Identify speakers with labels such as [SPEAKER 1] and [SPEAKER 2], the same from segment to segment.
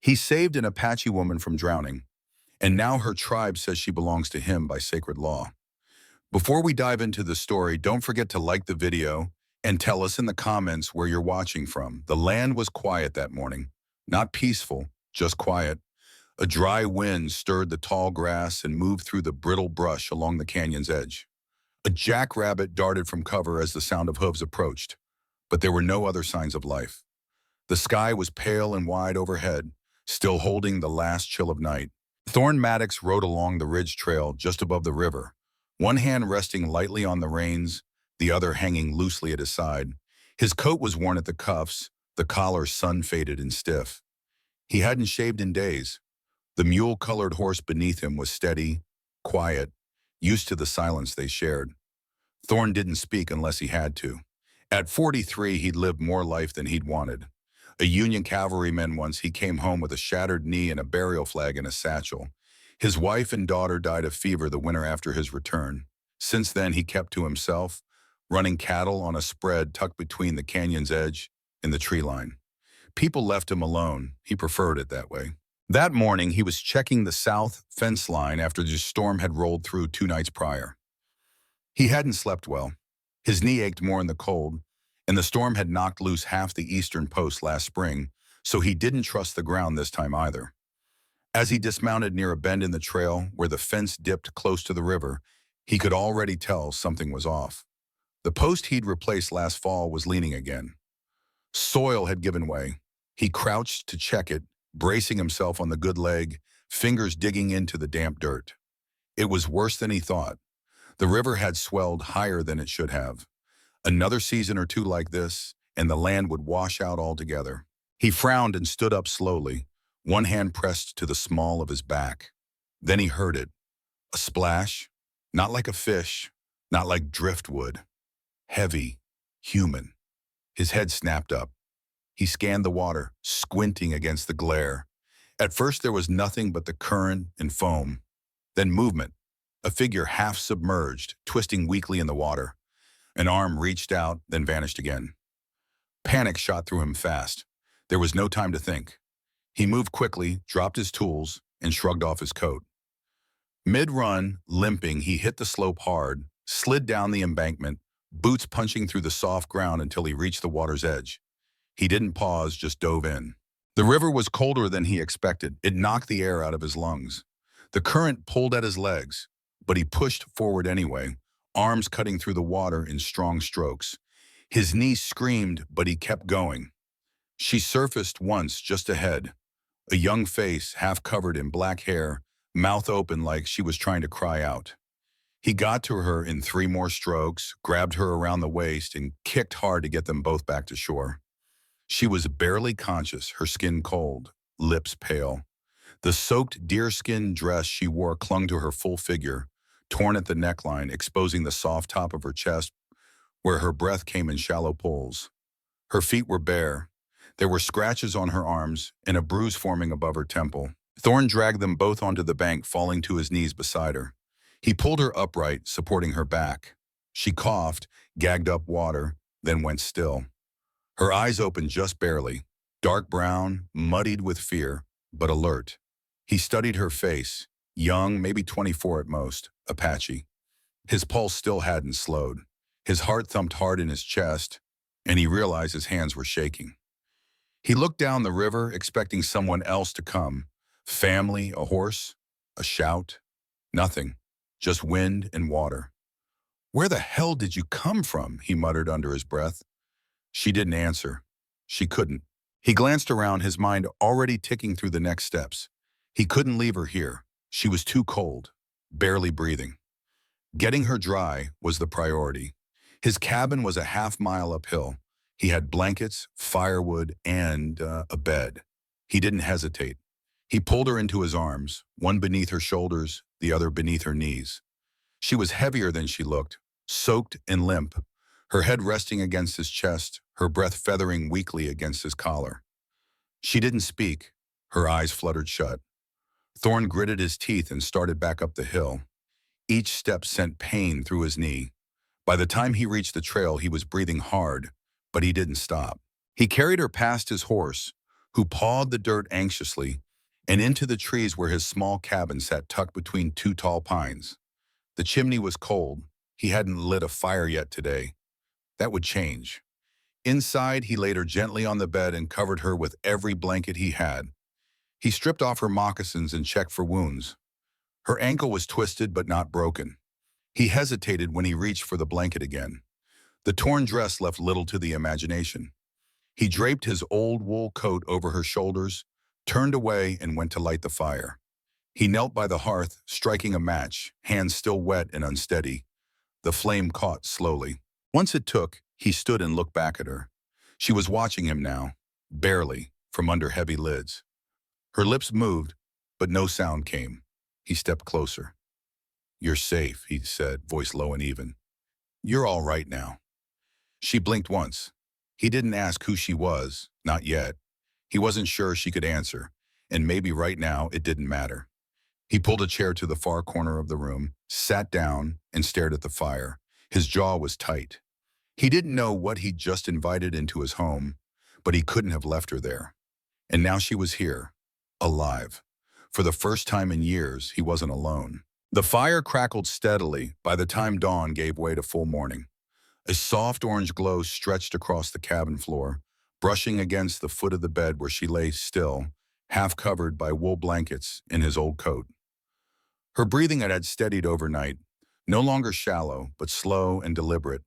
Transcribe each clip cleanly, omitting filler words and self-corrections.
[SPEAKER 1] He saved an Apache woman from drowning, and now her tribe says she belongs to him by sacred law. Before we dive into the story, don't forget to like the video and tell us in the comments where you're watching from. The land was quiet that morning. Not peaceful, just quiet. A dry wind stirred the tall grass and moved through the brittle brush along the canyon's edge. A jackrabbit darted from cover as the sound of hooves approached, but there were no other signs of life. The sky was pale and wide overhead, still holding the last chill of night. Thorn Maddox rode along the ridge trail just above the river, one hand resting lightly on the reins, the other hanging loosely at his side. His coat was worn at the cuffs, the collar sun-faded and stiff. He hadn't shaved in days. The mule-colored horse beneath him was steady, quiet, used to the silence they shared. Thorn didn't speak unless he had to. At 43, he'd lived more life than he'd wanted. A Union cavalryman once, he came home with a shattered knee and a burial flag in a satchel. His wife and daughter died of fever the winter after his return. Since then, he kept to himself, running cattle on a spread tucked between the canyon's edge and the tree line. People left him alone. He preferred it that way. That morning, he was checking the south fence line after the storm had rolled through 2 nights prior. He hadn't slept well. His knee ached more in the cold, and the storm had knocked loose half the eastern post last spring, so he didn't trust the ground this time either. As he dismounted near a bend in the trail where the fence dipped close to the river, he could already tell something was off. The post he'd replaced last fall was leaning again. Soil had given way. He crouched to check it, bracing himself on the good leg, fingers digging into the damp dirt. It was worse than he thought. The river had swelled higher than it should have. Another season or two like this, and the land would wash out altogether. He frowned and stood up slowly, one hand pressed to the small of his back. Then he heard it. A splash, not like a fish, not like driftwood. Heavy, human. His head snapped up. He scanned the water, squinting against the glare. At first there was nothing but the current and foam. Then movement, a figure half submerged, twisting weakly in the water. An arm reached out, then vanished again. Panic shot through him fast. There was no time to think. He moved quickly, dropped his tools, and shrugged off his coat. Mid-run, limping, he hit the slope hard, slid down the embankment, boots punching through the soft ground until he reached the water's edge. He didn't pause, just dove in. The river was colder than he expected. It knocked the air out of his lungs. The current pulled at his legs, but he pushed forward anyway, arms cutting through the water in strong strokes. His knees screamed, but he kept going. She surfaced once just ahead, a young face half covered in black hair, mouth open like she was trying to cry out. He got to her in 3 more strokes, grabbed her around the waist, and kicked hard to get them both back to shore. She was barely conscious, her skin cold, lips pale. The soaked deerskin dress she wore clung to her full figure, torn at the neckline, exposing the soft top of her chest where her breath came in shallow pulls. Her feet were bare. There were scratches on her arms and a bruise forming above her temple. Thorn dragged them both onto the bank, falling to his knees beside her. He pulled her upright, supporting her back. She coughed, gagged up water, then went still. Her eyes opened just barely, dark brown, muddied with fear, but alert. He studied her face, young, maybe 24 at most, Apache. His pulse still hadn't slowed. His heart thumped hard in his chest, and he realized his hands were shaking. He looked down the river, expecting someone else to come. Family, a horse, a shout. Nothing, just wind and water. "Where the hell did you come from?" he muttered under his breath. She didn't answer. She couldn't. He glanced around, his mind already ticking through the next steps. He couldn't leave her here. She was too cold, barely breathing. Getting her dry was the priority. His cabin was a half-mile uphill. He had blankets, firewood, and a bed. He didn't hesitate. He pulled her into his arms, one beneath her shoulders, the other beneath her knees. She was heavier than she looked, soaked and limp, her head resting against his chest, her breath feathering weakly against his collar. She didn't speak. Her eyes fluttered shut. Thorn gritted his teeth and started back up the hill. Each step sent pain through his knee. By the time he reached the trail, he was breathing hard, but he didn't stop. He carried her past his horse, who pawed the dirt anxiously, and into the trees where his small cabin sat tucked between two tall pines. The chimney was cold. He hadn't lit a fire yet today. That would change. Inside, he laid her gently on the bed and covered her with every blanket he had. He stripped off her moccasins and checked for wounds. Her ankle was twisted but not broken. He hesitated when he reached for the blanket again. The torn dress left little to the imagination. He draped his old wool coat over her shoulders, turned away, and went to light the fire. He knelt by the hearth, striking a match, hands still wet and unsteady. The flame caught slowly. Once it took, he stood and looked back at her. She was watching him now, barely, from under heavy lids. Her lips moved, but no sound came. He stepped closer. "You're safe," he said, voice low and even. "You're all right now." She blinked once. He didn't ask who she was, not yet. He wasn't sure she could answer, and maybe right now it didn't matter. He pulled a chair to the far corner of the room, sat down, and stared at the fire. His jaw was tight. He didn't know what he'd just invited into his home, but he couldn't have left her there. And now she was here, alive. For the first time in years, he wasn't alone. The fire crackled steadily by the time dawn gave way to full morning. A soft orange glow stretched across the cabin floor, brushing against the foot of the bed where she lay still, half covered by wool blankets in his old coat. Her breathing had steadied overnight, no longer shallow, but slow and deliberate.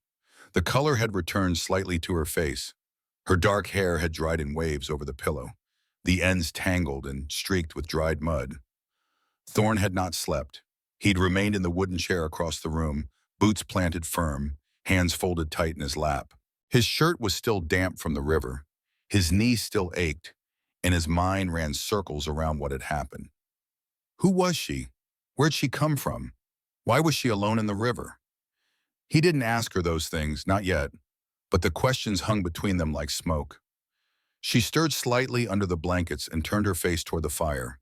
[SPEAKER 1] The color had returned slightly to her face. Her dark hair had dried in waves over the pillow, the ends tangled and streaked with dried mud. Thorn had not slept. He'd remained in the wooden chair across the room, boots planted firm, hands folded tight in his lap. His shirt was still damp from the river. His knees still ached, and his mind ran circles around what had happened. Who was she? Where'd she come from? Why was she alone in the river? He didn't ask her those things, not yet, but the questions hung between them like smoke. She stirred slightly under the blankets and turned her face toward the fire.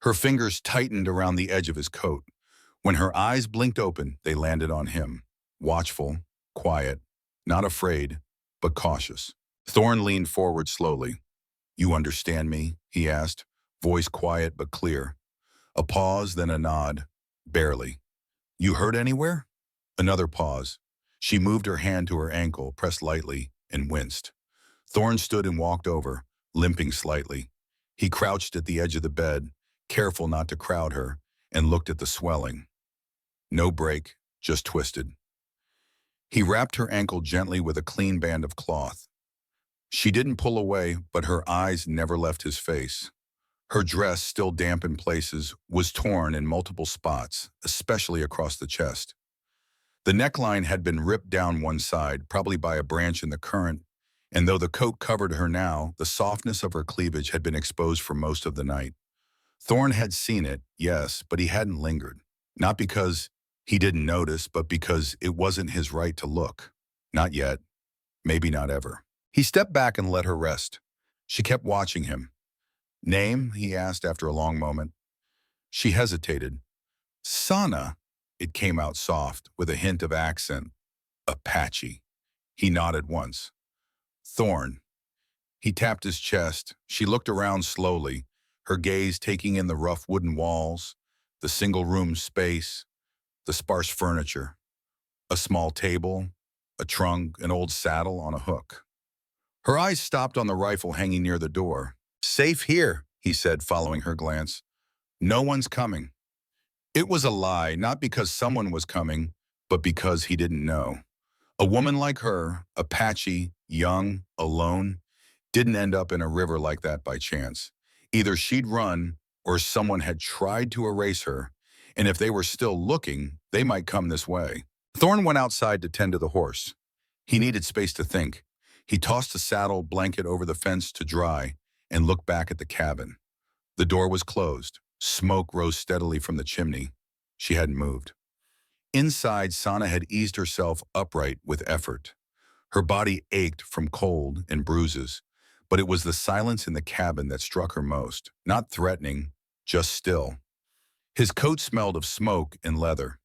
[SPEAKER 1] Her fingers tightened around the edge of his coat. When her eyes blinked open, they landed on him, watchful, quiet, not afraid, but cautious. Thorn leaned forward slowly. "You understand me?" he asked, voice quiet but clear. A pause, then a nod. "Barely." "You hurt anywhere?" Another pause. She moved her hand to her ankle, pressed lightly, and winced. Thorn stood and walked over, limping slightly. He crouched at the edge of the bed, careful not to crowd her, and looked at the swelling. No break, just twisted. He wrapped her ankle gently with a clean band of cloth. She didn't pull away, but her eyes never left his face. Her dress, still damp in places, was torn in multiple spots, especially across the chest. The neckline had been ripped down one side, probably by a branch in the current, and though the coat covered her now, the softness of her cleavage had been exposed for most of the night. Thorn had seen it, yes, but he hadn't lingered. Not because he didn't notice, but because it wasn't his right to look. Not yet. Maybe not ever. He stepped back and let her rest. She kept watching him. "Name?" he asked after a long moment. She hesitated. "Sana." It came out soft, with a hint of accent. "Apache." He nodded once. "Thorn." He tapped his chest. She looked around slowly, her gaze taking in the rough wooden walls, the single-room space, the sparse furniture, a small table, a trunk, an old saddle on a hook. Her eyes stopped on the rifle hanging near the door. "Safe here," he said, following her glance. "No one's coming." It was a lie, not because someone was coming, but because he didn't know. A woman like her, Apache, young, alone, didn't end up in a river like that by chance. Either she'd run, or someone had tried to erase her, and if they were still looking, they might come this way. Thorn went outside to tend to the horse. He needed space to think. He tossed the saddle blanket over the fence to dry and looked back at the cabin. The door was closed. Smoke rose steadily from the chimney. She hadn't moved. Inside, Sana had eased herself upright with effort. Her body ached from cold and bruises, but it was the silence in the cabin that struck her most. Not threatening, just still. His coat smelled of smoke and leather.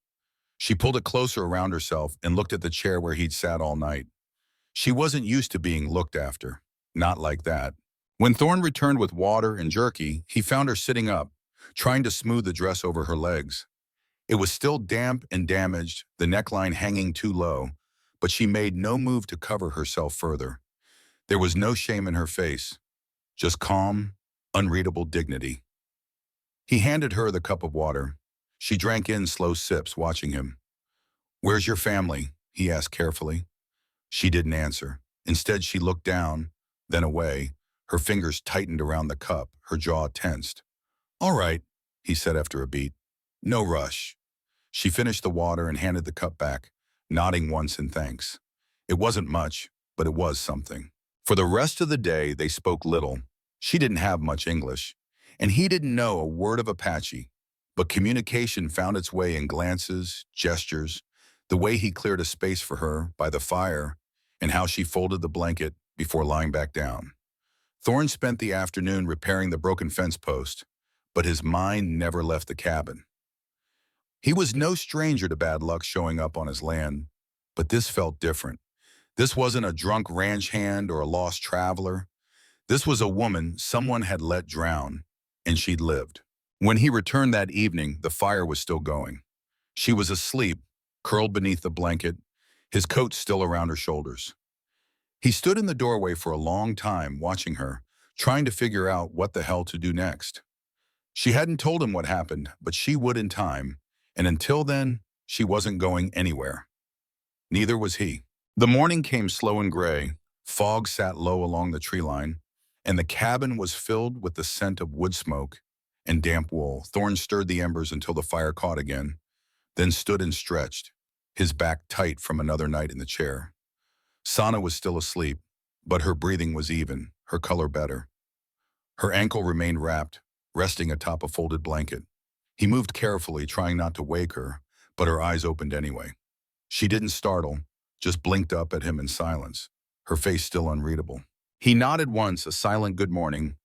[SPEAKER 1] She pulled it closer around herself and looked at the chair where he'd sat all night. She wasn't used to being looked after. Not like that. When Thorne returned with water and jerky, he found her sitting up, trying to smooth the dress over her legs. It was still damp and damaged, the neckline hanging too low, but she made no move to cover herself further. There was no shame in her face, just calm, unreadable dignity. He handed her the cup of water. She drank in slow sips, watching him. "Where's your family?" he asked carefully. She didn't answer. Instead, she looked down, then away. Her fingers tightened around the cup, her jaw tensed. "All right," he said after a beat. "No rush." She finished the water and handed the cup back, nodding once in thanks. It wasn't much, but it was something. For the rest of the day, they spoke little. She didn't have much English, and he didn't know a word of Apache. But communication found its way in glances, gestures, the way he cleared a space for her by the fire, and how she folded the blanket before lying back down. Thorne spent the afternoon repairing the broken fence post, but his mind never left the cabin. He was no stranger to bad luck showing up on his land, but this felt different. This wasn't a drunk ranch hand or a lost traveler. This was a woman someone had let drown, and she'd lived. When he returned that evening, the fire was still going. She was asleep, curled beneath the blanket, his coat still around her shoulders. He stood in the doorway for a long time, watching her, trying to figure out what the hell to do next. She hadn't told him what happened, but she would in time, and until then, she wasn't going anywhere. Neither was he. The morning came slow and gray. Fog sat low along the tree line, and the cabin was filled with the scent of wood smoke and damp wool. Thorne stirred the embers until the fire caught again, then stood and stretched, his back tight from another night in the chair. Sana was still asleep, but her breathing was even, her color better. Her ankle remained wrapped, resting atop a folded blanket. He moved carefully, trying not to wake her, but her eyes opened anyway. She didn't startle, just blinked up at him in silence, her face still unreadable. He nodded once, a silent good morning,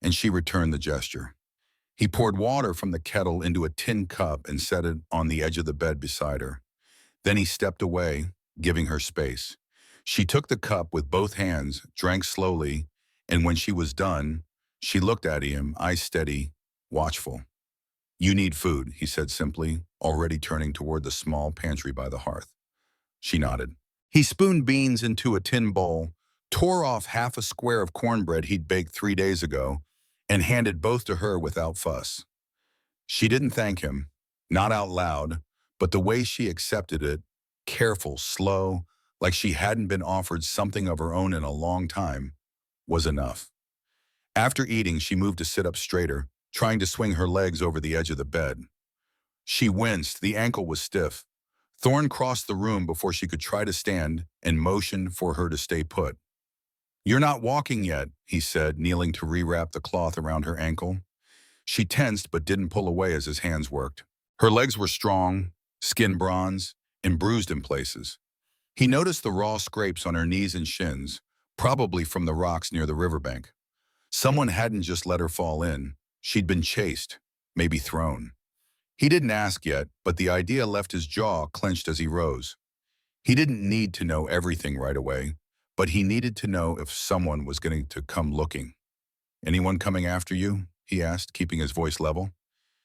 [SPEAKER 1] and she returned the gesture. He poured water from the kettle into a tin cup and set it on the edge of the bed beside her. Then he stepped away, giving her space. She took the cup with both hands, drank slowly, and when she was done, she looked at him, eyes steady, watchful. "You need food," he said simply, already turning toward the small pantry by the hearth. She nodded. He spooned beans into a tin bowl, tore off half a square of cornbread he'd baked 3 days ago, and handed both to her without fuss. She didn't thank him, not out loud, but the way she accepted it, careful, slow, like she hadn't been offered something of her own in a long time, was enough. After eating, she moved to sit up straighter, trying to swing her legs over the edge of the bed. She winced, the ankle was stiff. Thorne crossed the room before she could try to stand and motioned for her to stay put. "You're not walking yet," he said, kneeling to rewrap the cloth around her ankle. She tensed but didn't pull away as his hands worked. Her legs were strong, skin bronze, and bruised in places. He noticed the raw scrapes on her knees and shins, probably from the rocks near the riverbank. Someone hadn't just let her fall in. She'd been chased, maybe thrown. He didn't ask yet, but the idea left his jaw clenched as he rose. He didn't need to know everything right away, but he needed to know if someone was going to come looking. "Anyone coming after you?" he asked, keeping his voice level.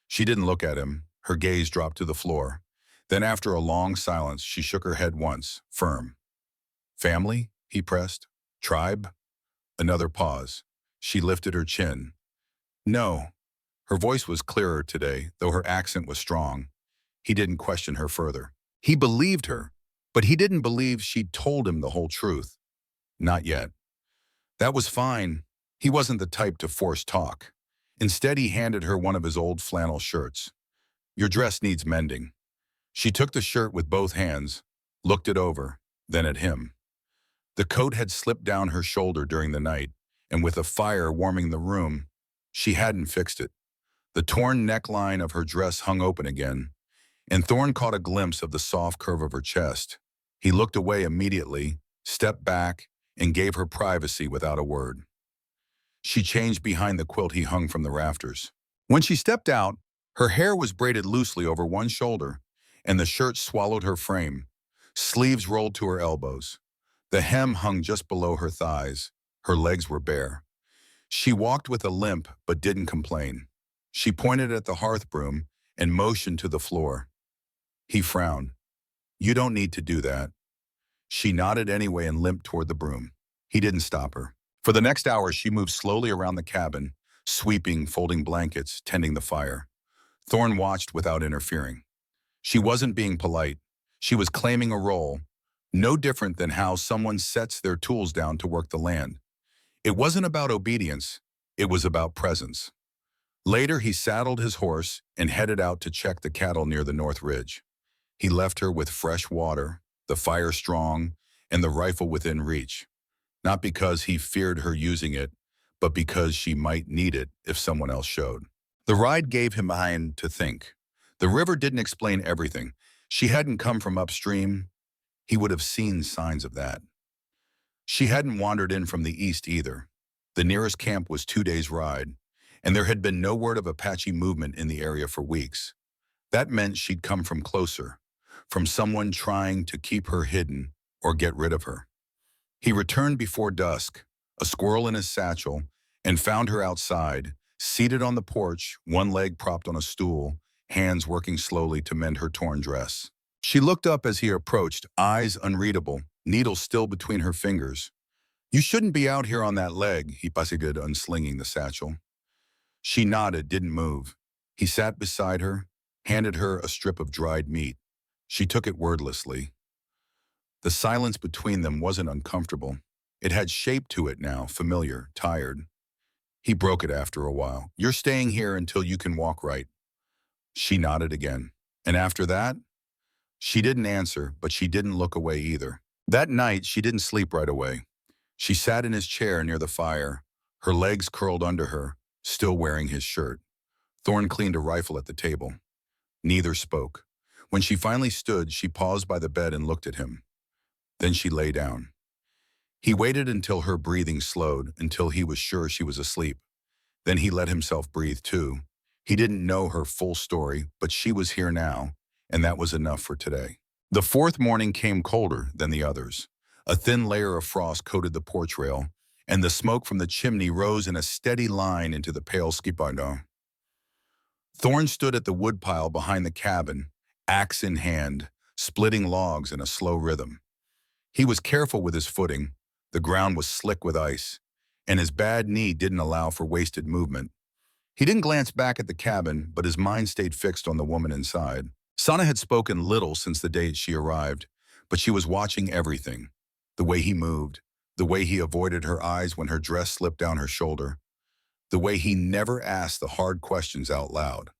[SPEAKER 1] She didn't look at him. Her gaze dropped to the floor. Then after a long silence, she shook her head once, firm. "Family?" he pressed. "Tribe?" Another pause. She lifted her chin. "No." Her voice was clearer today, though her accent was strong. He didn't question her further. He believed her, but he didn't believe she'd told him the whole truth. Not yet. That was fine. He wasn't the type to force talk. Instead, he handed her one of his old flannel shirts. "Your dress needs mending." She took the shirt with both hands, looked it over, then at him. The coat had slipped down her shoulder during the night, and with a fire warming the room, she hadn't fixed it. The torn neckline of her dress hung open again, and Thorne caught a glimpse of the soft curve of her chest. He looked away immediately, stepped back, and gave her privacy without a word. She changed behind the quilt he hung from the rafters. When she stepped out, her hair was braided loosely over one shoulder, and the shirt swallowed her frame. Sleeves rolled to her elbows. The hem hung just below her thighs. Her legs were bare. She walked with a limp but didn't complain. She pointed at the hearth broom and motioned to the floor. He frowned. You don't need to do that. She nodded anyway and limped toward the broom. He didn't stop her. For the next hour, she moved slowly around the cabin, sweeping, folding blankets, tending the fire. Thorne watched without interfering. She wasn't being polite. She was claiming a role, no different than how someone sets their tools down to work the land. It wasn't about obedience. It was about presence. Later, he saddled his horse and headed out to check the cattle near the North Ridge. He left her with fresh water, the fire strong, and the rifle within reach. Not because he feared her using it, but because she might need it if someone else showed. The ride gave him time to think. The river didn't explain everything. She hadn't come from upstream. He would have seen signs of that. She hadn't wandered in from the east either. The nearest camp was 2 days' ride, and there had been no word of Apache movement in the area for weeks. That meant she'd come from closer, from someone trying to keep her hidden or get rid of her. He returned before dusk, a squirrel in his satchel, and found her outside, seated on the porch, one leg propped on a stool, hands working slowly to mend her torn dress. She looked up as he approached, eyes unreadable, needle still between her fingers. You shouldn't be out here on that leg, he proceeded, unslinging the satchel. She nodded, didn't move. He sat beside her, handed her a strip of dried meat. She took it wordlessly. The silence between them wasn't uncomfortable. It had shape to it now, familiar, tired. He broke it after a while. You're staying here until you can walk right. She nodded again. And after that? She didn't answer, but she didn't look away either. That night, she didn't sleep right away. She sat in his chair near the fire, her legs curled under her, still wearing his shirt. Thorne cleaned a rifle at the table. Neither spoke. When she finally stood, she paused by the bed and looked at him. Then she lay down. He waited until her breathing slowed, until he was sure she was asleep. Then he let himself breathe too. He didn't know her full story, but she was here now, and that was enough for today. The fourth morning came colder than the others. A thin layer of frost coated the porch rail, and the smoke from the chimney rose in a steady line into the pale skipado. Thorne stood at the woodpile behind the cabin, axe in hand, splitting logs in a slow rhythm. He was careful with his footing. The ground was slick with ice, and his bad knee didn't allow for wasted movement. He didn't glance back at the cabin, but his mind stayed fixed on the woman inside. Sana had spoken little since the day she arrived, but she was watching everything. The way he moved, the way he avoided her eyes when her dress slipped down her shoulder, the way he never asked the hard questions out loud.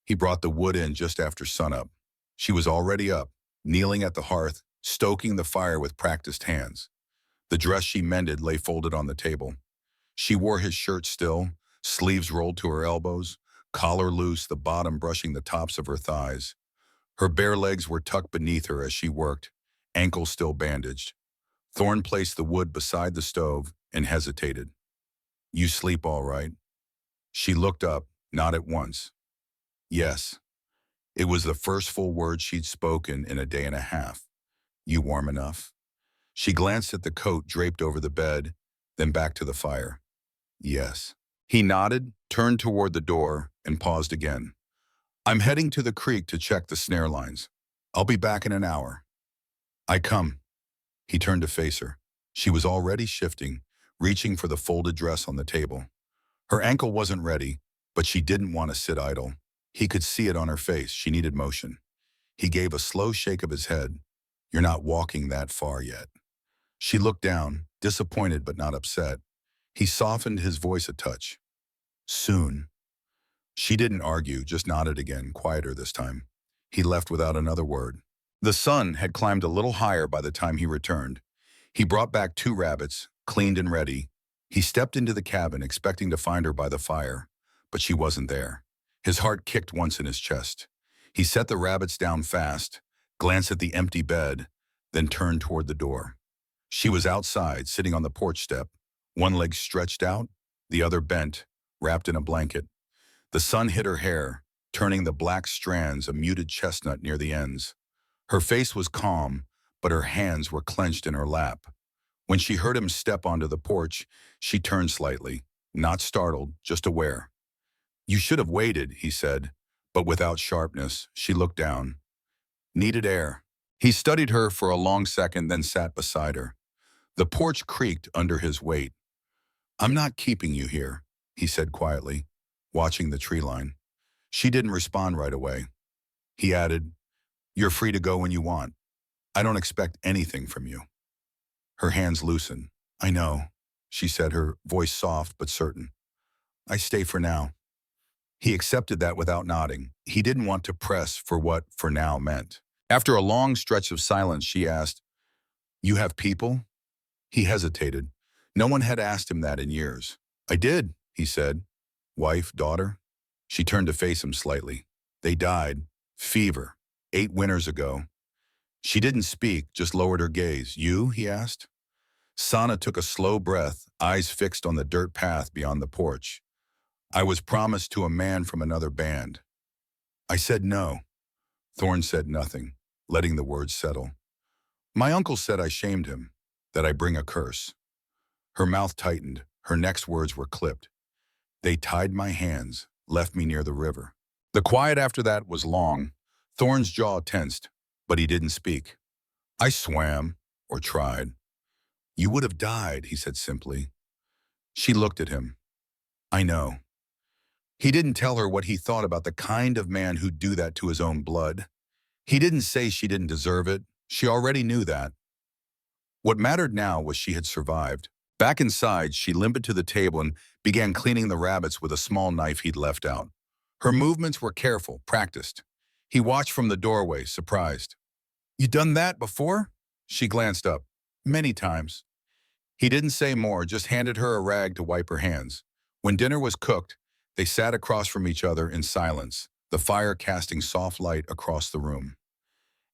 [SPEAKER 1] He brought the wood in just after sunup. She was already up, kneeling at the hearth, stoking the fire with practiced hands. The dress she mended lay folded on the table. She wore his shirt still, sleeves rolled to her elbows, collar loose, the bottom brushing the tops of her thighs. Her bare legs were tucked beneath her as she worked, ankles still bandaged. Thorne placed the wood beside the stove and hesitated. You sleep all right? She looked up, not at once. Yes. It was the first full word she'd spoken in a day and a half. You warm enough? She glanced at the coat draped over the bed, then back to the fire. Yes. He nodded, turned toward the door, and paused again. I'm heading to the creek to check the snare lines. I'll be back in an hour. I come. He turned to face her. She was already shifting, reaching for the folded dress on the table. Her ankle wasn't ready, but she didn't want to sit idle. He could see it on her face. She needed motion. He gave a slow shake of his head. You're not walking that far yet. She looked down, disappointed but not upset. He softened his voice a touch. Soon. She didn't argue, just nodded again, quieter this time. He left without another word. The sun had climbed a little higher by the time he returned. He brought back 2 rabbits, cleaned and ready. He stepped into the cabin, expecting to find her by the fire, but she wasn't there. His heart kicked once in his chest. He set the rabbits down fast, glanced at the empty bed, then turned toward the door. She was outside, sitting on the porch step, one leg stretched out, the other bent, wrapped in a blanket. The sun hit her hair, turning the black strands a muted chestnut near the ends. Her face was calm, but her hands were clenched in her lap. When she heard him step onto the porch, she turned slightly, not startled, just aware. You should have waited, he said, but without sharpness. She looked down. Needed air. He studied her for a long second, then sat beside her. The porch creaked under his weight. I'm not keeping you here, he said quietly, watching the tree line. She didn't respond right away. He added, you're free to go when you want. I don't expect anything from you. Her hands loosened. I know, she said, her voice soft but certain. I stay for now. He accepted that without nodding. He didn't want to press for what for now meant. After a long stretch of silence, she asked, you have people? He hesitated. No one had asked him that in years. I did, he said. Wife, daughter? She turned to face him slightly. They died. Fever. 8 winters ago. She didn't speak, just lowered her gaze. You? He asked. Sana took a slow breath, eyes fixed on the dirt path beyond the porch. I was promised to a man from another band. I said no. Thorne said nothing, letting the words settle. My uncle said I shamed him, that I bring a curse. Her mouth tightened. Her next words were clipped. They tied my hands, left me near the river. The quiet after that was long. Thorne's jaw tensed, but he didn't speak. I swam, or tried. You would have died, he said simply. She looked at him. I know. He didn't tell her what he thought about the kind of man who'd do that to his own blood. He didn't say she didn't deserve it. She already knew that. What mattered now was she had survived. Back inside, she limped to the table and began cleaning the rabbits with a small knife he'd left out. Her movements were careful, practiced. He watched from the doorway, surprised. You done that before? She glanced up. Many times. He didn't say more, just handed her a rag to wipe her hands. When dinner was cooked, they sat across from each other in silence, the fire casting soft light across the room.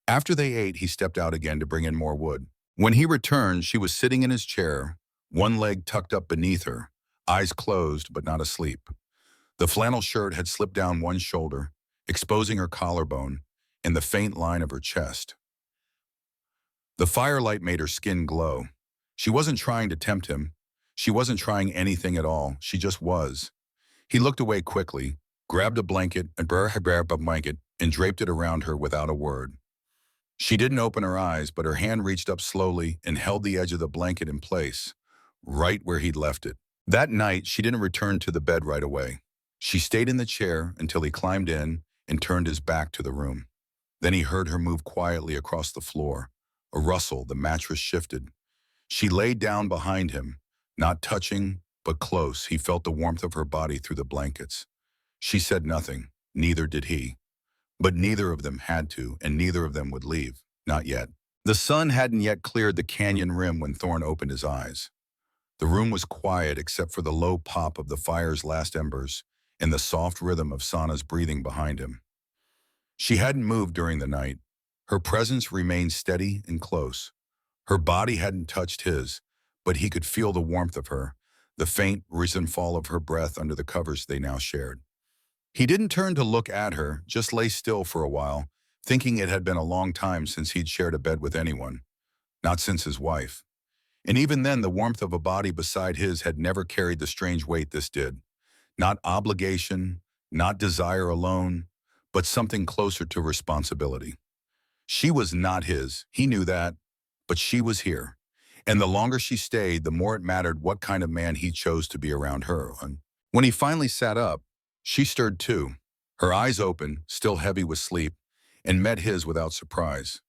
[SPEAKER 1] After they ate, he stepped out again to bring in more wood. When he returned, she was sitting in his chair, one leg tucked up beneath her, eyes closed but not asleep. The flannel shirt had slipped down one shoulder, exposing her collarbone and the faint line of her chest. The firelight made her skin glow. She wasn't trying to tempt him. She wasn't trying anything at all. She just was. He looked away quickly, grabbed a blanket and draped it around her without a word. She didn't open her eyes, but her hand reached up slowly and held the edge of the blanket in place, right where he'd left it. That night, she didn't return to the bed right away. She stayed in the chair until he climbed in and turned his back to the room. Then he heard her move quietly across the floor. A rustle, the mattress shifted. She laid down behind him, not touching, but close. He felt the warmth of her body through the blankets. She said nothing, neither did he. But neither of them had to, and neither of them would leave. Not yet. The sun hadn't yet cleared the canyon rim when Thorne opened his eyes. The room was quiet except for the low pop of the fire's last embers and the soft rhythm of Sana's breathing behind him. She hadn't moved during the night. Her presence remained steady and close. Her body hadn't touched his, but he could feel the warmth of her, the faint, recent fall of her breath under the covers they now shared. He didn't turn to look at her, just lay still for a while, thinking it had been a long time since he'd shared a bed with anyone. Not since his wife. And even then, the warmth of a body beside his had never carried the strange weight this did. Not obligation, not desire alone, but something closer to responsibility. She was not his, he knew that, but she was here. And the longer she stayed, the more it mattered what kind of man he chose to be around her. And when he finally sat up, she stirred too, her eyes open, still heavy with sleep, and met his without surprise.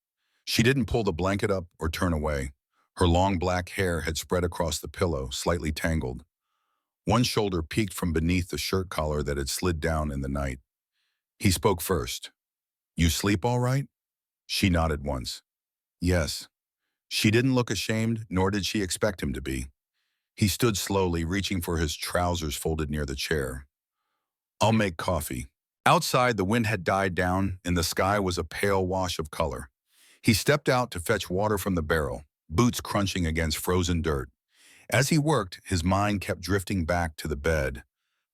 [SPEAKER 1] She didn't pull the blanket up or turn away. Her long black hair had spread across the pillow, slightly tangled. One shoulder peeked from beneath the shirt collar that had slid down in the night. He spoke first. You sleep all right? She nodded once. Yes. She didn't look ashamed, nor did she expect him to be. He stood slowly, reaching for his trousers folded near the chair. I'll make coffee. Outside, the wind had died down, and the sky was a pale wash of color. He stepped out to fetch water from the barrel, boots crunching against frozen dirt. As he worked, his mind kept drifting back to the bed,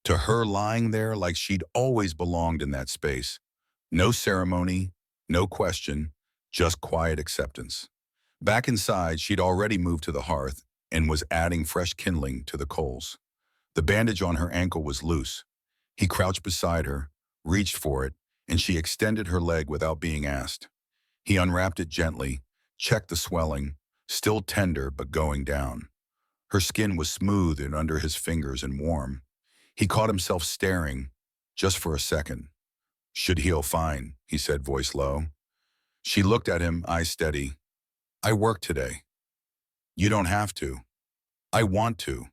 [SPEAKER 1] to her lying there like she'd always belonged in that space. No ceremony, no question, just quiet acceptance. Back inside, she'd already moved to the hearth and was adding fresh kindling to the coals. The bandage on her ankle was loose. He crouched beside her, reached for it, and she extended her leg without being asked. He unwrapped it gently, checked the swelling, still tender but going down. Her skin was smooth and under his fingers and warm. He caught himself staring, just for a second. "Should heal fine," he said, voice low. She looked at him, eyes steady. "I work today." "You don't have to." "I want to."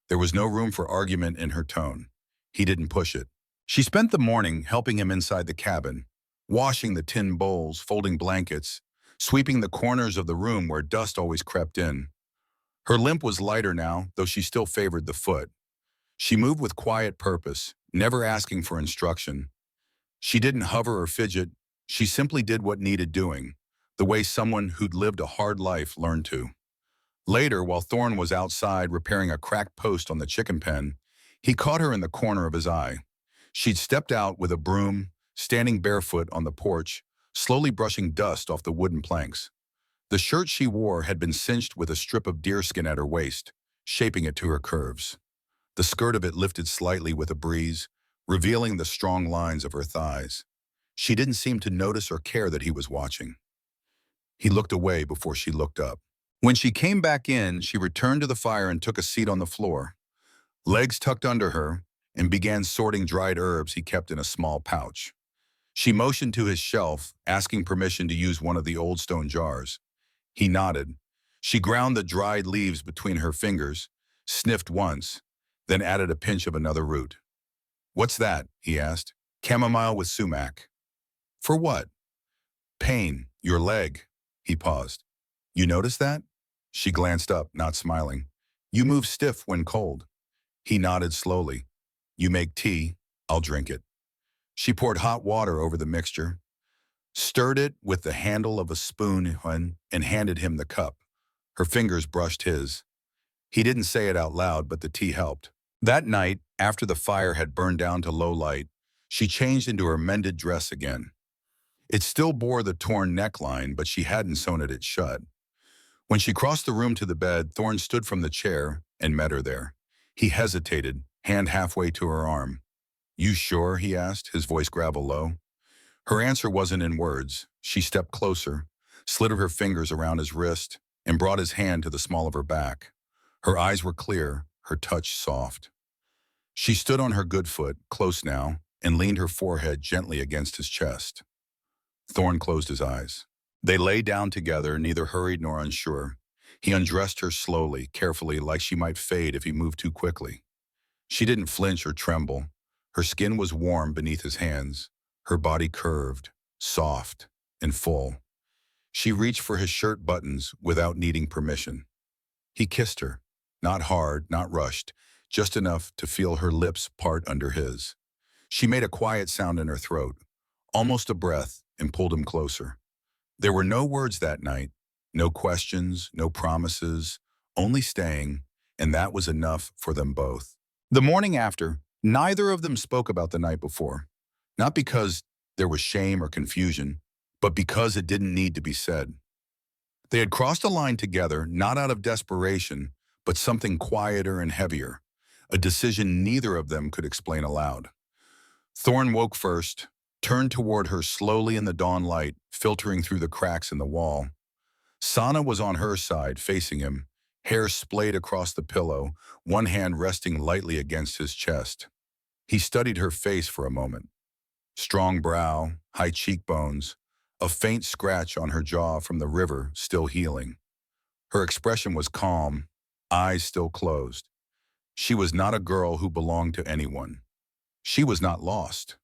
[SPEAKER 1] There was no room for argument in her tone. He didn't push it. She spent the morning helping him inside the cabin, washing the tin bowls, folding blankets, sweeping the corners of the room where dust always crept in. Her limp was lighter now, though she still favored the foot. She moved with quiet purpose, never asking for instruction. She didn't hover or fidget. She simply did what needed doing, the way someone who'd lived a hard life learned to. Later, while Thorne was outside repairing a cracked post on the chicken pen, he caught her in the corner of his eye. She'd stepped out with a broom, standing barefoot on the porch, slowly brushing dust off the wooden planks. The shirt she wore had been cinched with a strip of deerskin at her waist, shaping it to her curves. The skirt of it lifted slightly with a breeze, revealing the strong lines of her thighs. She didn't seem to notice or care that he was watching. He looked away before she looked up. When she came back in, she returned to the fire and took a seat on the floor, legs tucked under her, and began sorting dried herbs he kept in a small pouch. She motioned to his shelf, asking permission to use one of the old stone jars. He nodded. She ground the dried leaves between her fingers, sniffed once, then added a pinch of another root. "What's that?" he asked. "Chamomile with sumac." "For what?" "Pain, your leg." He paused. "You notice that?" She glanced up, not smiling. "You move stiff when cold." He nodded slowly. "You make tea, I'll drink it." She poured hot water over the mixture, stirred it with the handle of a spoon and handed him the cup. Her fingers brushed his. He didn't say it out loud, but the tea helped. That night, after the fire had burned down to low light, she changed into her mended dress again. It still bore the torn neckline, but she hadn't sewn it shut. When she crossed the room to the bed, Thorne stood from the chair and met her there. He hesitated, hand halfway to her arm. "You sure?" he asked, his voice gravel low. Her answer wasn't in words. She stepped closer, slid her fingers around his wrist, and brought his hand to the small of her back. Her eyes were clear, her touch soft. She stood on her good foot, close now, and leaned her forehead gently against his chest. Thorne closed his eyes. They lay down together, neither hurried nor unsure. He undressed her slowly, carefully, like she might fade if he moved too quickly. She didn't flinch or tremble. Her skin was warm beneath his hands, her body curved, soft, and full. She reached for his shirt buttons without needing permission. He kissed her, not hard, not rushed, just enough to feel her lips part under his. She made a quiet sound in her throat, almost a breath, and pulled him closer. There were no words that night, no questions, no promises, only staying, and that was enough for them both. The morning after, neither of them spoke about the night before, not because there was shame or confusion, but because it didn't need to be said. They had crossed a line together, not out of desperation, but something quieter and heavier, a decision neither of them could explain aloud. Thorne woke first, turned toward her slowly in the dawn light, filtering through the cracks in the wall. Sana was on her side, facing him, hair splayed across the pillow, one hand resting lightly against his chest. He studied her face for a moment. Strong brow, high cheekbones, a faint scratch on her jaw from the river still healing. Her expression was calm, eyes still closed. She was not a girl who belonged to anyone. She was not lost.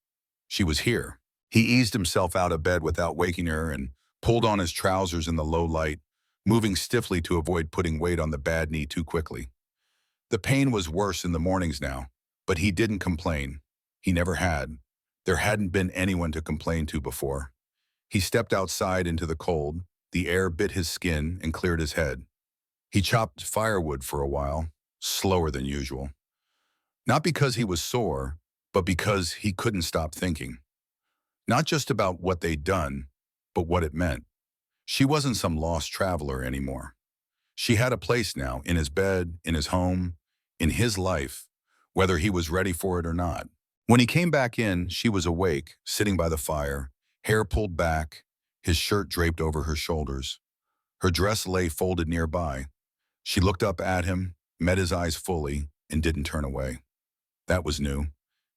[SPEAKER 1] She was here. He eased himself out of bed without waking her and pulled on his trousers in the low light, moving stiffly to avoid putting weight on the bad knee too quickly. The pain was worse in the mornings now, but he didn't complain. He never had. There hadn't been anyone to complain to before. He stepped outside into the cold. The air bit his skin and cleared his head. He chopped firewood for a while, slower than usual. Not because he was sore, but because he couldn't stop thinking. Not just about what they'd done, but what it meant. She wasn't some lost traveler anymore. She had a place now, in his bed, in his home, in his life, whether he was ready for it or not. When he came back in, she was awake, sitting by the fire, hair pulled back, his shirt draped over her shoulders. Her dress lay folded nearby. She looked up at him, met his eyes fully, and didn't turn away. That was new.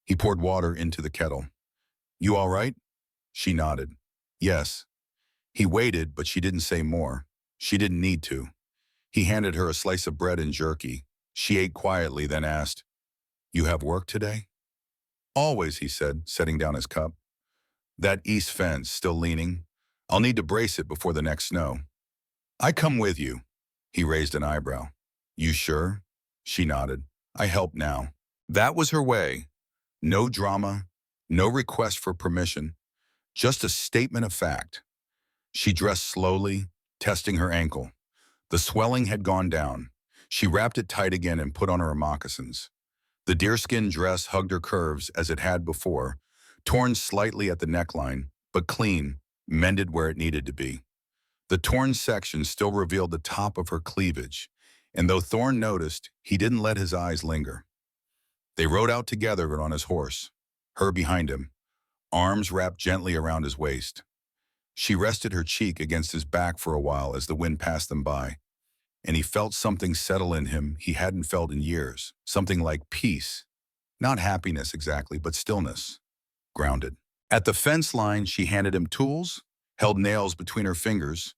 [SPEAKER 1] He poured water into the kettle. "You all right?" She nodded. "Yes." He waited, but she didn't say more. She didn't need to. He handed her a slice of bread and jerky. She ate quietly, then asked, "You have work today?" "Always," he said, setting down his cup. "That east fence, still leaning. I'll need to brace it before the next snow." "I come with you." He raised an eyebrow. "You sure?" She nodded. "I help now." That was her way. No drama, no request for permission, just a statement of fact. She dressed slowly, testing her ankle. The swelling had gone down. She wrapped it tight again and put on her moccasins. The deerskin dress hugged her curves as it had before, torn slightly at the neckline, but clean, mended where it needed to be. The torn section still revealed the top of her cleavage, and though Thorne noticed, he didn't let his eyes linger. They rode out together on his horse, her behind him, arms wrapped gently around his waist. She rested her cheek against his back for a while as the wind passed them by, and he felt something settle in him he hadn't felt in years, something like peace. Not happiness exactly, but stillness, grounded. At the fence line, she handed him tools, held nails between her fingers,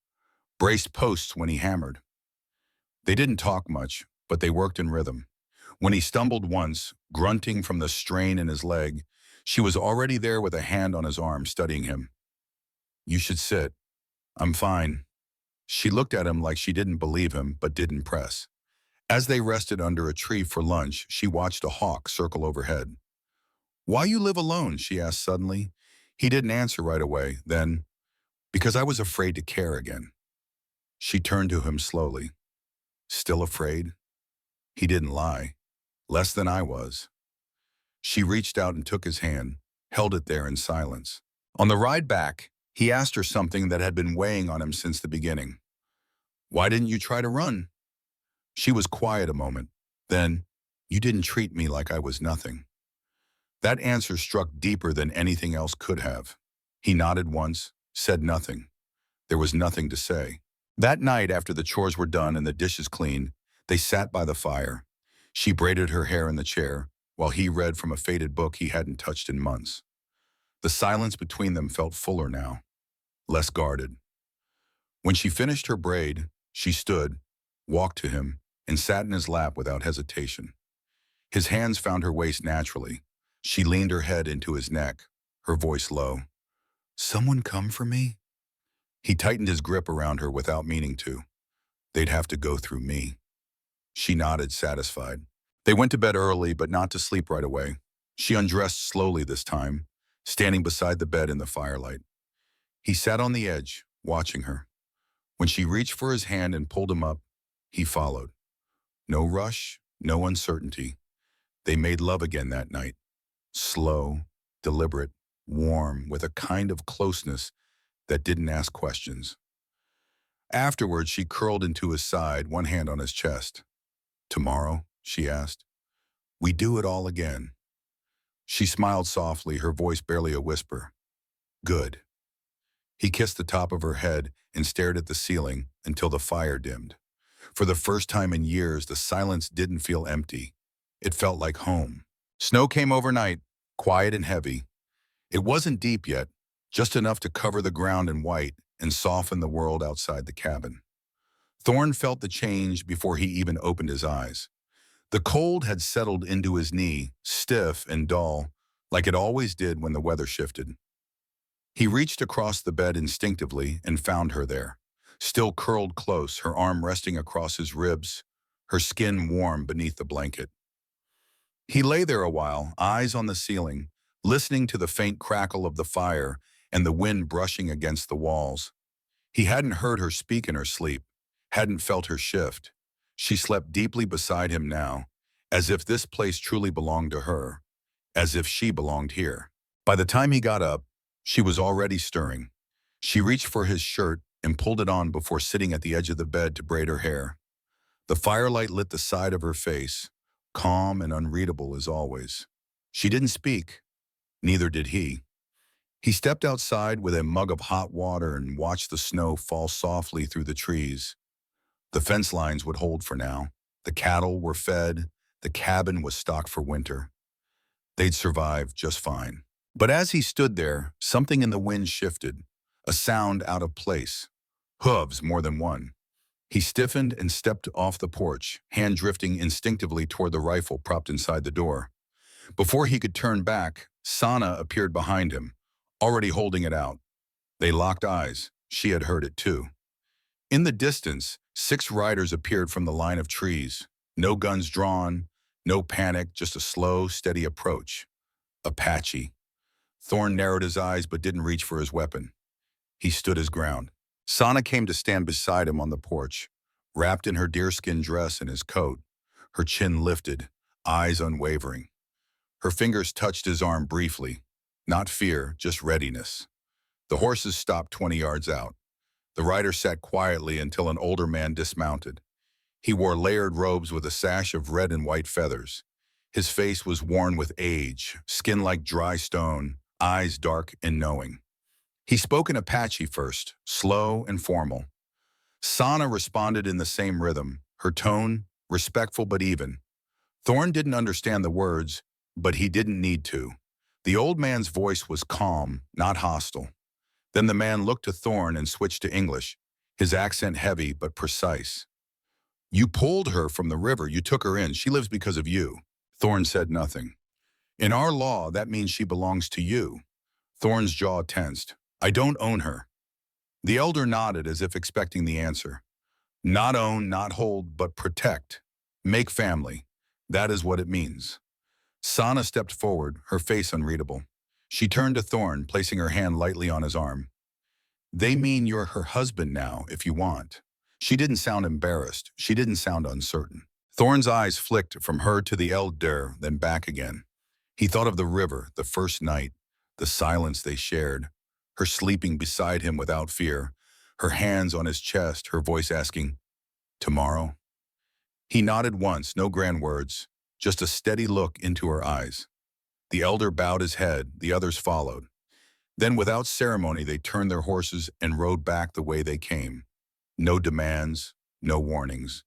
[SPEAKER 1] braced posts when he hammered. They didn't talk much, but they worked in rhythm. When he stumbled once, grunting from the strain in his leg, she was already there with a hand on his arm, studying him. "You should sit." "I'm fine." She looked at him like she didn't believe him, but didn't press. As they rested under a tree for lunch, she watched a hawk circle overhead. "Why you live alone?" she asked suddenly. He didn't answer right away. Then, "Because I was afraid to care again." She turned to him slowly. "Still afraid?" He didn't lie. "Less than I was." She reached out and took his hand, held it there in silence. On the ride back, he asked her something that had been weighing on him since the beginning. "Why didn't you try to run?" She was quiet a moment. Then, "You didn't treat me like I was nothing." That answer struck deeper than anything else could have. He nodded once, said nothing. There was nothing to say. That night, after the chores were done and the dishes cleaned, they sat by the fire. She braided her hair in the chair, while he read from a faded book he hadn't touched in months. The silence between them felt fuller now, less guarded. When she finished her braid, she stood, walked to him, and sat in his lap without hesitation. His hands found her waist naturally. She leaned her head into his neck, her voice low. "Someone come for me?" He tightened his grip around her without meaning to. "They'd have to go through me." She nodded, satisfied. They went to bed early, but not to sleep right away. She undressed slowly this time, standing beside the bed in the firelight. He sat on the edge, watching her. When she reached for his hand and pulled him up, he followed. No rush, no uncertainty. They made love again that night. Slow, deliberate, warm, with a kind of closeness that didn't ask questions. Afterward, she curled into his side, one hand on his chest. "Tomorrow?" she asked. "We do it all again." She smiled softly, her voice barely a whisper. "Good." He kissed the top of her head and stared at the ceiling until the fire dimmed. For the first time in years, the silence didn't feel empty. It felt like home. Snow came overnight, quiet and heavy. It wasn't deep yet, just enough to cover the ground in white and soften the world outside the cabin. Thorne felt the change before he even opened his eyes. The cold had settled into his knee, stiff and dull, like it always did when the weather shifted. He reached across the bed instinctively and found her there, still curled close, her arm resting across his ribs, her skin warm beneath the blanket. He lay there a while, eyes on the ceiling, listening to the faint crackle of the fire and the wind brushing against the walls. He hadn't heard her speak in her sleep, hadn't felt her shift. She slept deeply beside him now, as if this place truly belonged to her, as if she belonged here. By the time he got up, she was already stirring. She reached for his shirt and pulled it on before sitting at the edge of the bed to braid her hair. The firelight lit the side of her face, calm and unreadable as always. She didn't speak, neither did he. He stepped outside with a mug of hot water and watched the snow fall softly through the trees. The fence lines would hold for now. The cattle were fed. The cabin was stocked for winter. They'd survive just fine. But as he stood there, something in the wind shifted, a sound out of place. Hooves, more than one. He stiffened and stepped off the porch, hand drifting instinctively toward the rifle propped inside the door. Before he could turn back, Sana appeared behind him, already holding it out. They locked eyes. She had heard it too. In the distance, 6 riders appeared from the line of trees. No guns drawn, no panic, just a slow, steady approach. Apache. Thorn narrowed his eyes but didn't reach for his weapon. He stood his ground. Sana came to stand beside him on the porch, wrapped in her deerskin dress and his coat, her chin lifted, eyes unwavering. Her fingers touched his arm briefly. Not fear, just readiness. The horses stopped 20 yards out. The rider sat quietly until an older man dismounted. He wore layered robes with a sash of red and white feathers. His face was worn with age, skin like dry stone, eyes dark and knowing. He spoke in Apache first, slow and formal. Sana responded in the same rhythm, her tone respectful but even. Thorn didn't understand the words, but he didn't need to. The old man's voice was calm, not hostile. Then the man looked to Thorn and switched to English, his accent heavy but precise. "You pulled her from the river, you took her in, she lives because of you." Thorn said nothing. "In our law, that means she belongs to you." Thorn's jaw tensed. "I don't own her." The elder nodded as if expecting the answer. "Not own, not hold, but protect. Make family. That is what it means." Sana stepped forward, her face unreadable. She turned to Thorn, placing her hand lightly on his arm. "They mean you're her husband now, if you want." She didn't sound embarrassed. She didn't sound uncertain. Thorn's eyes flicked from her to the elder, then back again. He thought of the river, the first night, the silence they shared, her sleeping beside him without fear, her hands on his chest, her voice asking, "Tomorrow?" He nodded once, no grand words, just a steady look into her eyes. The elder bowed his head, the others followed. Then without ceremony they turned their horses and rode back the way they came. No demands, no warnings.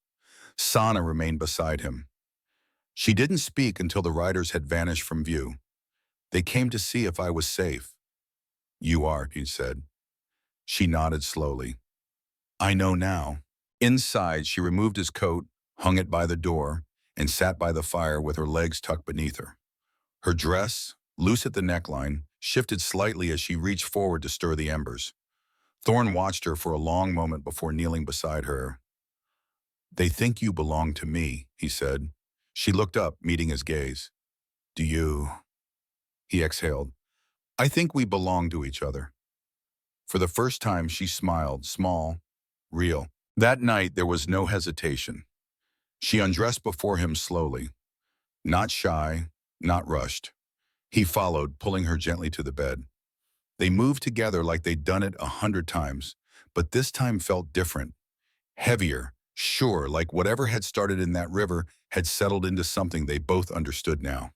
[SPEAKER 1] Sana remained beside him. She didn't speak until the riders had vanished from view. "They came to see if I was safe." "You are," he said. She nodded slowly. "I know now." Inside, she removed his coat, hung it by the door, and sat by the fire with her legs tucked beneath her. Her dress, loose at the neckline, shifted slightly as she reached forward to stir the embers. Thorn watched her for a long moment before kneeling beside her. "They think you belong to me," he said. She looked up, meeting his gaze. "Do you?" He exhaled. "I think we belong to each other." For the first time, she smiled, small, real. That night, there was no hesitation. She undressed before him slowly, not shy, not rushed. He followed, pulling her gently to the bed. They moved together like they'd done it 100 times, but this time felt different, heavier, sure, like whatever had started in that river had settled into something they both understood now.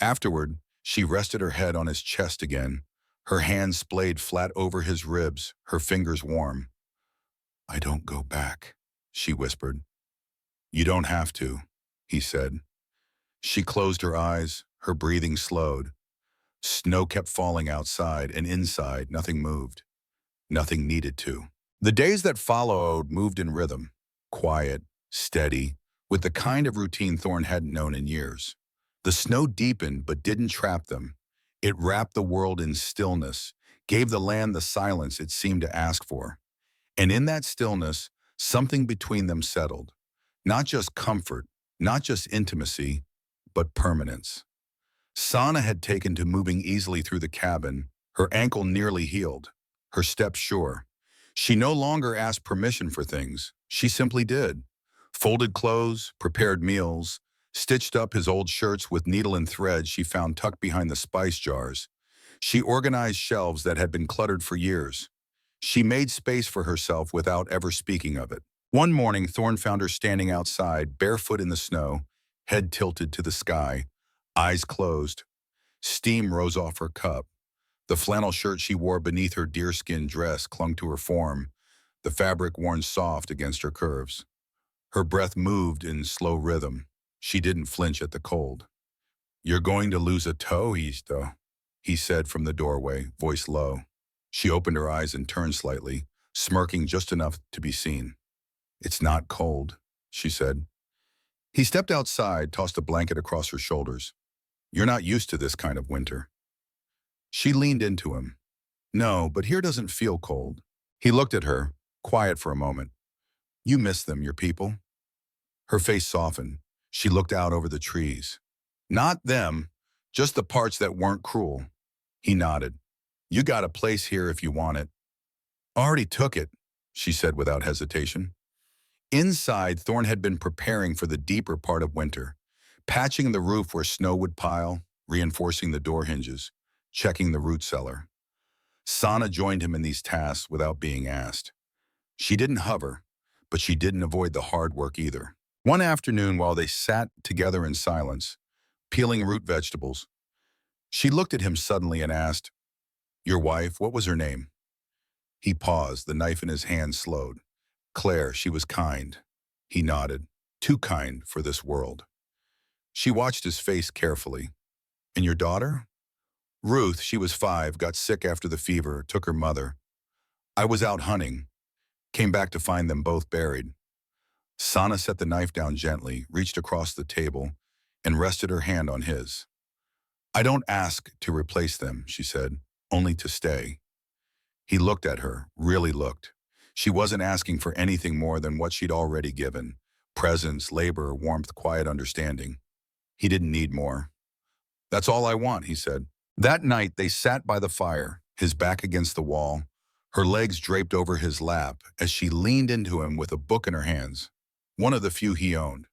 [SPEAKER 1] Afterward, she rested her head on his chest again, her hands splayed flat over his ribs, her fingers warm. "I don't go back," she whispered. "You don't have to," he said. She closed her eyes, her breathing slowed. Snow kept falling outside, and inside, nothing moved. Nothing needed to. The days that followed moved in rhythm, quiet, steady, with the kind of routine Thorn hadn't known in years. The snow deepened but didn't trap them. It wrapped the world in stillness, gave the land the silence it seemed to ask for. And in that stillness, something between them settled. Not just comfort, not just intimacy, but permanence. Sana had taken to moving easily through the cabin, her ankle nearly healed, her step sure. She no longer asked permission for things. She simply did. Folded clothes, prepared meals, stitched up his old shirts with needle and thread she found tucked behind the spice jars. She organized shelves that had been cluttered for years. She made space for herself without ever speaking of it. One morning, Thorn found her standing outside, barefoot in the snow, head tilted to the sky, eyes closed. Steam rose off her cup. The flannel shirt she wore beneath her deerskin dress clung to her form, the fabric worn soft against her curves. Her breath moved in slow rhythm. She didn't flinch at the cold. "You're going to lose a toe, Isto," he said from the doorway, voice low. She opened her eyes and turned slightly, smirking just enough to be seen. "It's not cold," she said. He stepped outside, tossed a blanket across her shoulders. "You're not used to this kind of winter." She leaned into him. "No, but here doesn't feel cold." He looked at her, quiet for a moment. "You miss them, your people?" Her face softened. She looked out over the trees. "Not them, just the parts that weren't cruel." He nodded. "You got a place here if you want it." "Already took it," she said without hesitation. Inside, Thorne had been preparing for the deeper part of winter, patching the roof where snow would pile, reinforcing the door hinges, checking the root cellar. Sana joined him in these tasks without being asked. She didn't hover, but she didn't avoid the hard work either. One afternoon, while they sat together in silence, peeling root vegetables, she looked at him suddenly and asked, "Your wife, what was her name?" He paused, the knife in his hand slowed. "Claire, she was kind." He nodded. "Too kind for this world." She watched his face carefully. "And your daughter?" "Ruth, she was 5, got sick after the fever, took her mother. I was out hunting, came back to find them both buried." Sana set the knife down gently, reached across the table, and rested her hand on his. "I don't ask to replace them," she said, "only to stay." He looked at her, really looked. She wasn't asking for anything more than what she'd already given: presence, labor, warmth, quiet understanding. He didn't need more. "That's all I want," he said. That night, they sat by the fire, his back against the wall, her legs draped over his lap as she leaned into him with a book in her hands, one of the few he owned.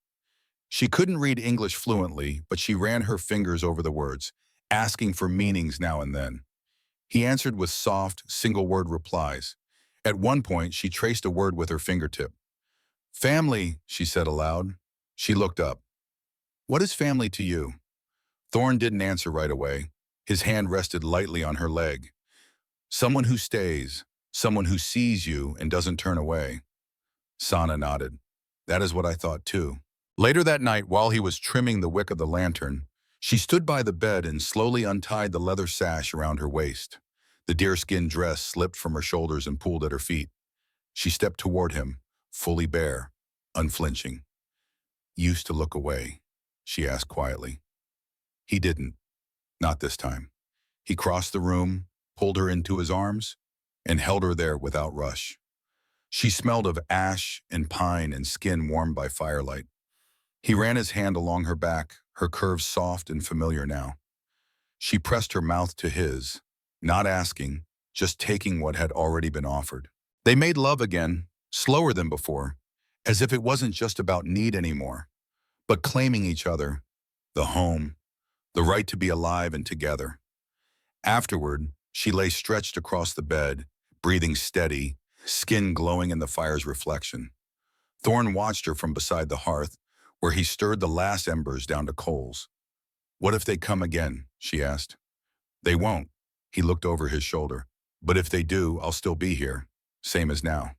[SPEAKER 1] She couldn't read English fluently, but she ran her fingers over the words, asking for meanings now and then. He answered with soft, single-word replies. At one point, she traced a word with her fingertip. "Family," she said aloud. She looked up. "What is family to you?" Thorne didn't answer right away. His hand rested lightly on her leg. "Someone who stays, someone who sees you and doesn't turn away." Sana nodded. "That is what I thought too." Later that night, while he was trimming the wick of the lantern, she stood by the bed and slowly untied the leather sash around her waist. The deerskin dress slipped from her shoulders and pooled at her feet. She stepped toward him, fully bare, unflinching. "Used to look away?" she asked quietly. He didn't. Not this time. He crossed the room, pulled her into his arms, and held her there without rush. She smelled of ash and pine and skin warmed by firelight. He ran his hand along her back, her curves soft and familiar now. She pressed her mouth to his, not asking, just taking what had already been offered. They made love again, slower than before, as if it wasn't just about need anymore, but claiming each other, the home, the right to be alive and together. Afterward, she lay stretched across the bed, breathing steady, skin glowing in the fire's reflection. Thorne watched her from beside the hearth, where he stirred the last embers down to coals. "What if they come again?" she asked. "They won't." He looked over his shoulder. "But if they do, I'll still be here, same as now."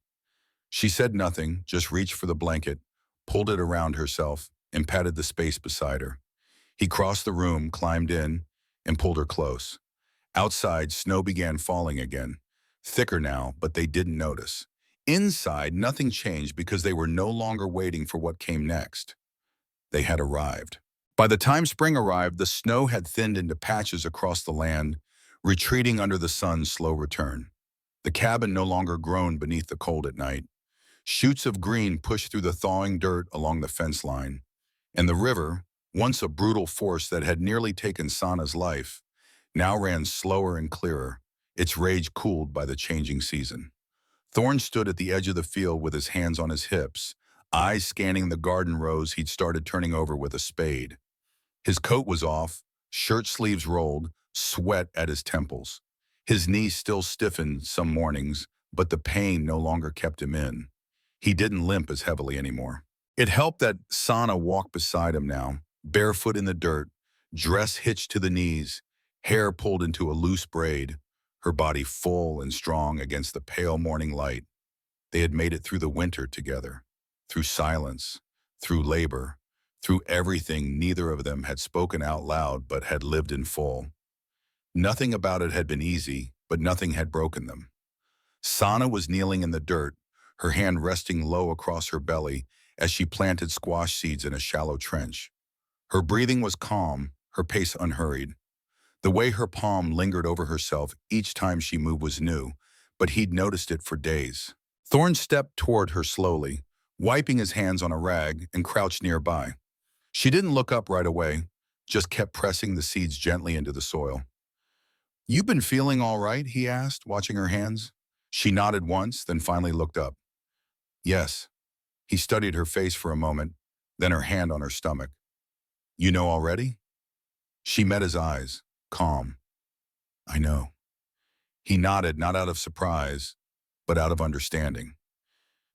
[SPEAKER 1] She said nothing, just reached for the blanket, pulled it around herself, and patted the space beside her. He crossed the room, climbed in, and pulled her close. Outside, snow began falling again, thicker now, but they didn't notice. Inside, nothing changed because they were no longer waiting for what came next. They had arrived. By the time spring arrived, the snow had thinned into patches across the land, retreating under the sun's slow return. The cabin no longer groaned beneath the cold at night. Shoots of green pushed through the thawing dirt along the fence line. And the river, once a brutal force that had nearly taken Sana's life, now ran slower and clearer, its rage cooled by the changing season. Thorne stood at the edge of the field with his hands on his hips, eyes scanning the garden rows he'd started turning over with a spade. His coat was off, shirt sleeves rolled, sweat at his temples. His knees still stiffened some mornings, but the pain no longer kept him in. He didn't limp as heavily anymore. It helped that Sana walked beside him now, barefoot in the dirt, dress hitched to the knees, hair pulled into a loose braid, her body full and strong against the pale morning light. They had made it through the winter together, through silence, through labor, through everything neither of them had spoken out loud but had lived in full. Nothing about it had been easy, but nothing had broken them. Sana was kneeling in the dirt, her hand resting low across her belly as she planted squash seeds in a shallow trench. Her breathing was calm, her pace unhurried. The way her palm lingered over herself each time she moved was new, but he'd noticed it for days. Thorne stepped toward her slowly, wiping his hands on a rag, and crouched nearby. She didn't look up right away, just kept pressing the seeds gently into the soil. "You been feeling all right?" he asked, watching her hands. She nodded once, then finally looked up. "Yes." He studied her face for a moment, then her hand on her stomach. "You know already?" She met his eyes, calm. "I know." He nodded, not out of surprise, but out of understanding.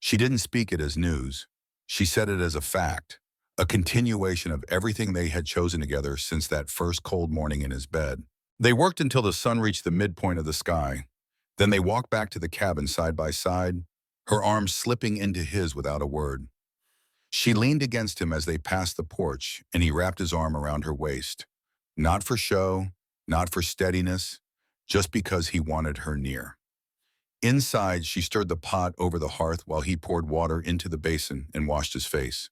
[SPEAKER 1] She didn't speak it as news. She said it as a fact, a continuation of everything they had chosen together since that first cold morning in his bed. They worked until the sun reached the midpoint of the sky. Then they walked back to the cabin side by side, her arms slipping into his without a word. She leaned against him as they passed the porch, and he wrapped his arm around her waist. Not for show, not for steadiness, just because he wanted her near. Inside, she stirred the pot over the hearth while he poured water into the basin and washed his face.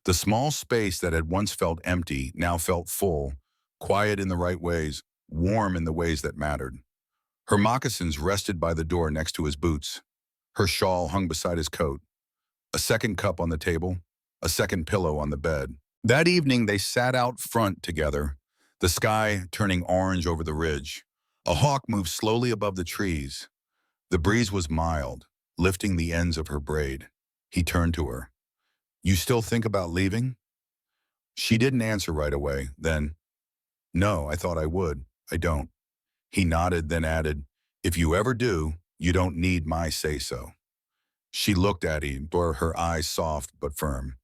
[SPEAKER 1] The small space that had once felt empty now felt full, quiet in the right ways, warm in the ways that mattered. Her moccasins rested by the door next to his boots. Her shawl hung beside his coat. A second cup on the table, a second pillow on the bed. That evening, they sat out front together, the sky turning orange over the ridge. A hawk moved slowly above the trees. The breeze was mild, lifting the ends of her braid. He turned to her. "You still think about leaving?" She didn't answer right away. Then, "No, I thought I would. I don't." He nodded, then added, "If you ever do, you don't need my say-so." She looked at him, her eyes soft but firm.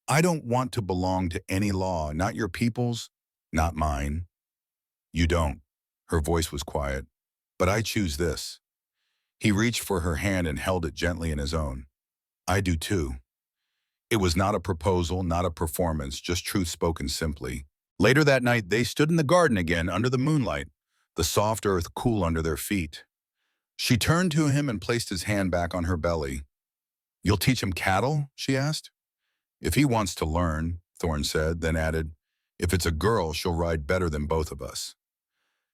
[SPEAKER 1] "I don't want to belong to any law, not your people's, not mine." "You don't." Her voice was quiet. "But I choose this." He reached for her hand and held it gently in his own. "I do too." It was not a proposal, not a performance, just truth spoken simply. Later that night, they stood in the garden again under the moonlight, the soft earth cool under their feet. She turned to him and placed his hand back on her belly. "You'll teach him cattle?" she asked. "If he wants to learn," Thorne said, then added, "If it's a girl, she'll ride better than both of us."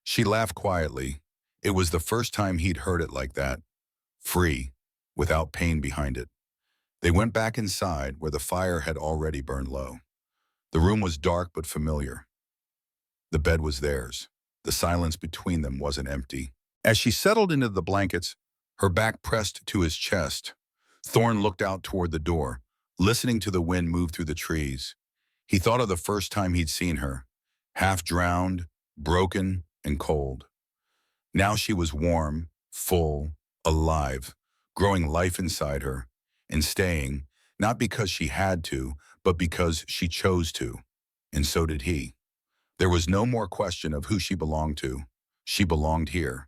[SPEAKER 1] She laughed quietly. It was the first time he'd heard it like that. Free, without pain behind it. They went back inside, where the fire had already burned low. The room was dark but familiar. The bed was theirs. The silence between them wasn't empty. As she settled into the blankets, her back pressed to his chest, Thorne looked out toward the door, listening to the wind move through the trees. He thought of the first time he'd seen her, half drowned, broken, and cold. Now she was warm, full, alive, growing life inside her, and staying, not because she had to, but because she chose to. And so did he. There was no more question of who she belonged to. She belonged here.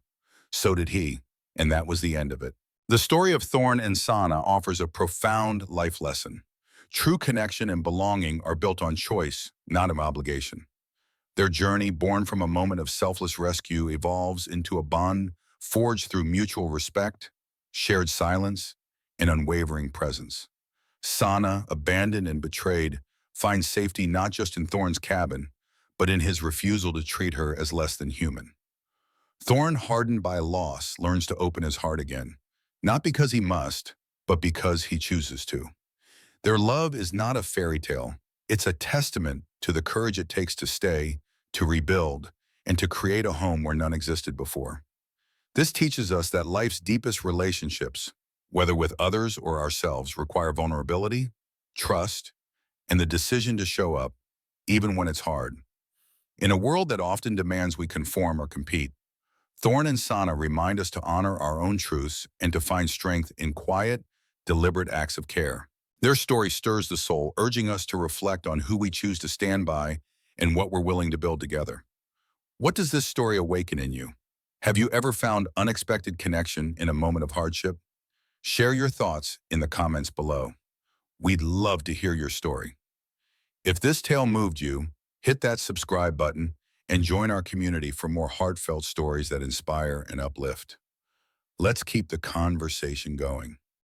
[SPEAKER 1] So did he, and that was the end of it. The story of Thorne and Sana offers a profound life lesson. True connection and belonging are built on choice, not on obligation. Their journey, born from a moment of selfless rescue, evolves into a bond forged through mutual respect, shared silence, and unwavering presence. Sana, abandoned and betrayed, finds safety not just in Thorne's cabin, but in his refusal to treat her as less than human. Thorne, hardened by loss, learns to open his heart again, not because he must, but because he chooses to. Their love is not a fairy tale. It's a testament to the courage it takes to stay, to rebuild, and to create a home where none existed before. This teaches us that life's deepest relationships, whether with others or ourselves, require vulnerability, trust, and the decision to show up, even when it's hard. In a world that often demands we conform or compete, Thorne and Sana remind us to honor our own truths and to find strength in quiet, deliberate acts of care. Their story stirs the soul, urging us to reflect on who we choose to stand by and what we're willing to build together. What does this story awaken in you? Have you ever found unexpected connection in a moment of hardship? Share your thoughts in the comments below. We'd love to hear your story. If this tale moved you, hit that subscribe button and join our community for more heartfelt stories that inspire and uplift. Let's keep the conversation going.